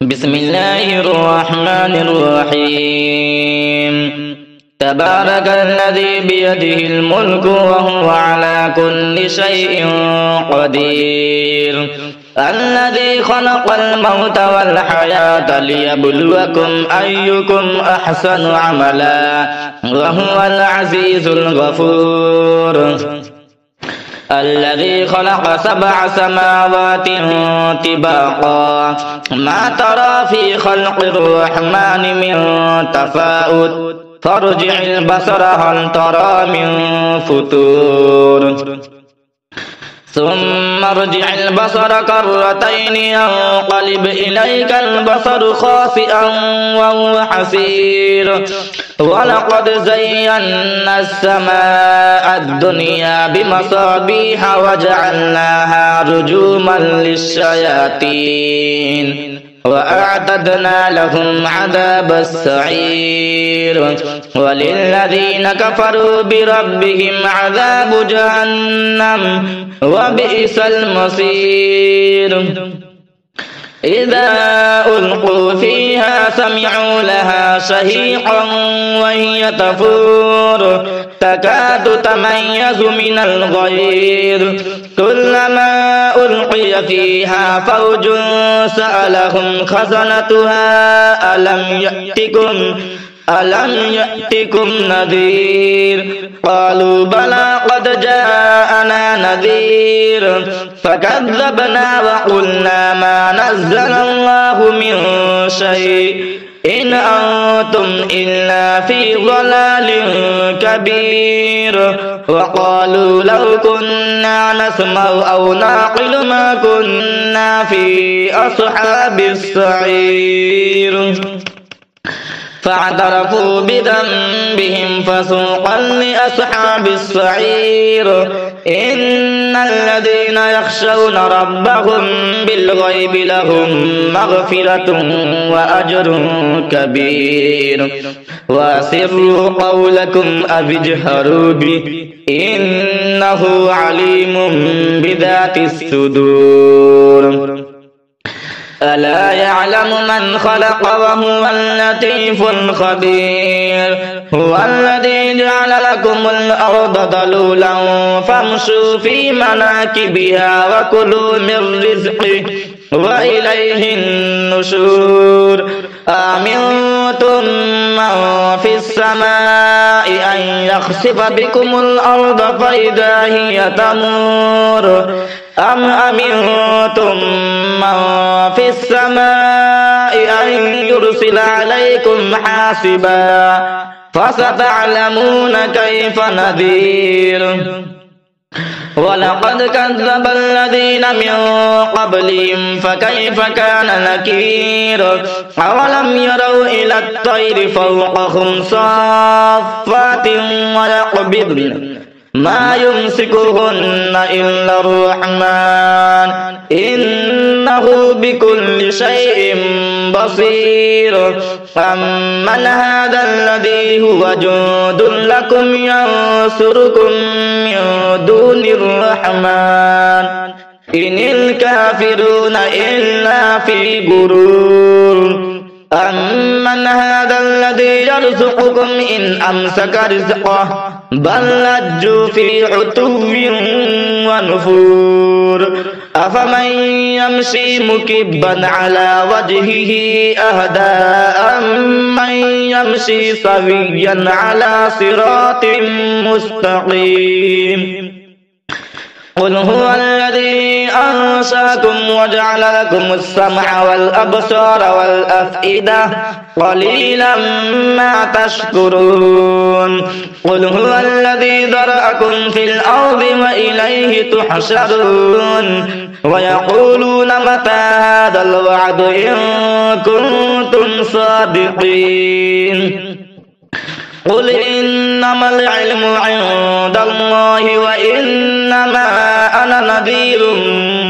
بسم الله الرحمن الرحيم. تبارك الذي بيده الملك وهو على كل شيء قدير. الذي خلق الموت والحياة ليبلوكم أيكم أحسن عملا وهو العزيز الغفور. الذي خلق 7 سماوات طباقا ما ترى في خلق الرحمن من تفاؤت فارجع البصر هل ترى من فطور ثم ارجع البصر كرتين ينقلب إليك البصر خاسئا وهو حسير. ولقد زينا السماء الدنيا بمصابيح وجعلناها رجوما للشياطين وأعتدنا لهم عذاب السعير. وللذين كفروا بربهم عذاب جهنم وبئس المصير. إذا ألقوا فيها سمعوا لها شهيقا وهي تفور تكاد تميز من الغيظ. كلما ألقي فيها فوج سألهم خزنتها ألم يأتكم نذير قالوا بلى قد جاءنا نذير فكذبنا وقلنا ما نزل الله من شيء إن أنتم إلا في ضلال كبير. وقالوا لو كنا نسمع أو نعقل ما كنا في أصحاب السعير. فاعترفوا بذنبهم فسوقا لأصحاب السعير. إن الذين يخشون ربهم بالغيب لهم مغفرة وأجر كبير. وأسروا قولكم أو اجهروا به إنه عليم بذات الصدور. ألا يعلم من خلق وهو اللطيف الخبير. هو الذي جعل لكم الأرض ذلولا فامشوا في مناكبها وكلوا من رزقه وإليه النشور. أأمنتم من في السماء أن يخسف بكم الأرض فإذا هي تمور أم أمنتم من في السماء أن يرسل عليكم حاسبا فستعلمون كيف نذير. ولقد كذب الذين من قبلهم فكيف كان نكير. أولم يروا إلى الطير فوقهم صافات ويقبضن ما يمسكهن إلا الرحمن إنه بكل شيء بصير. أمن هذا الذي هو جند لكم ينصركم من دون الرحمن إن الكافرون إلا في غرور. أمن هذا الذي يرزقكم إن أمسك رزقه بل لجوا في عتو ونفور. أفمن يمشي مكبا على وجهه أهدى أمن يمشي سويا على صراط مستقيم. قل هو الذي أنشأكم وجعل لكم السمع والأبصار والأفئدة قليلا ما تشكرون. قل هو الذي ذرأكم في الأرض وإليه تحشرون. ويقولون متى هذا الوعد إن كنتم صادقين. قل إنما العلم عند الله وإنما أنا نذير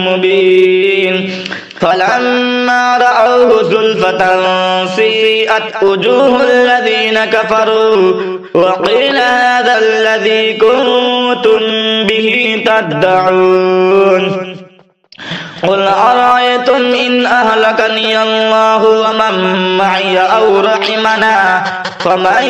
مبين. فلما رأوه زلفة سيئت وجوه الذين كفروا وقيل هذا الذي كنتم به تدعون. قل أرأيتم إن أهلكني الله ومن معي أو رحمنا فمن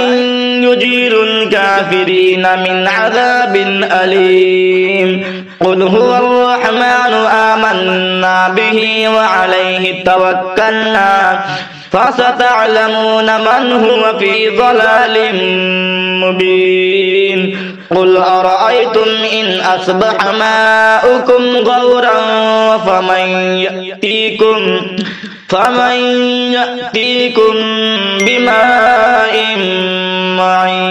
يجير الكافرين من عذاب أليم قل هو الرحمن آمنا به وعليه توكلنا فستعلمون من هو في ضلال مبين قل أرأيتم إن أصبح ماؤكم غورا فمن يأتيكم بماء معين